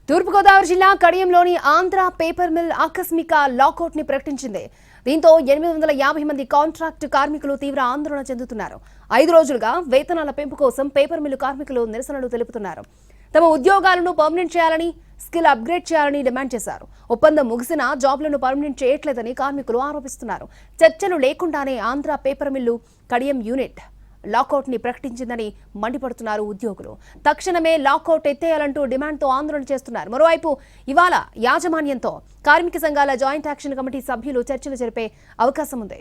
తూర్పుగోదావరి జిల్లా కడియంలోని Andhra paper mill ఆకస్మిక lockout ని ప్రకటించింది. దీంతో 850 మంది కాంట్రాక్ట్ కార్మికులు తీవ్ర ఆందోళన చెందుతున్నారు. 5 రోజులుగా వేతనాల పెంపు కోసం పేపర్ మిల్ కార్మికులు నిరసనలు తెలుపుతున్నారు. తమ ఉద్యోగాలను పర్మనెంట్ చేయాలని, స్కిల్ అప్గ్రేడ్ చేయాలని డిమాండ్ చేశారు. ఒప్పందం ముగిసినా జాబ్లను పర్మనెంట్ చేయట్లేదని కార్మికులు ఆరోపిస్తున్నారు. చర్చలు లేకుండానే Andhra paper mill Kadiyam unit lockout ని ప్రకటించిందని మండిపడుతున్నారు ఉద్యోగులు. తక్షణమే లాకౌట్ ఎత్తేయాలంటూ డిమాండ్తో ఆందోళన చేస్తున్నారు. మరోవైపు ఇవాళ యాజమాన్యంతో కార్మిక సంఘాల జాయింట్ యాక్షన్ కమిటీ సభ్యులు చర్చలు జరిపే అవకాశం ఉంది.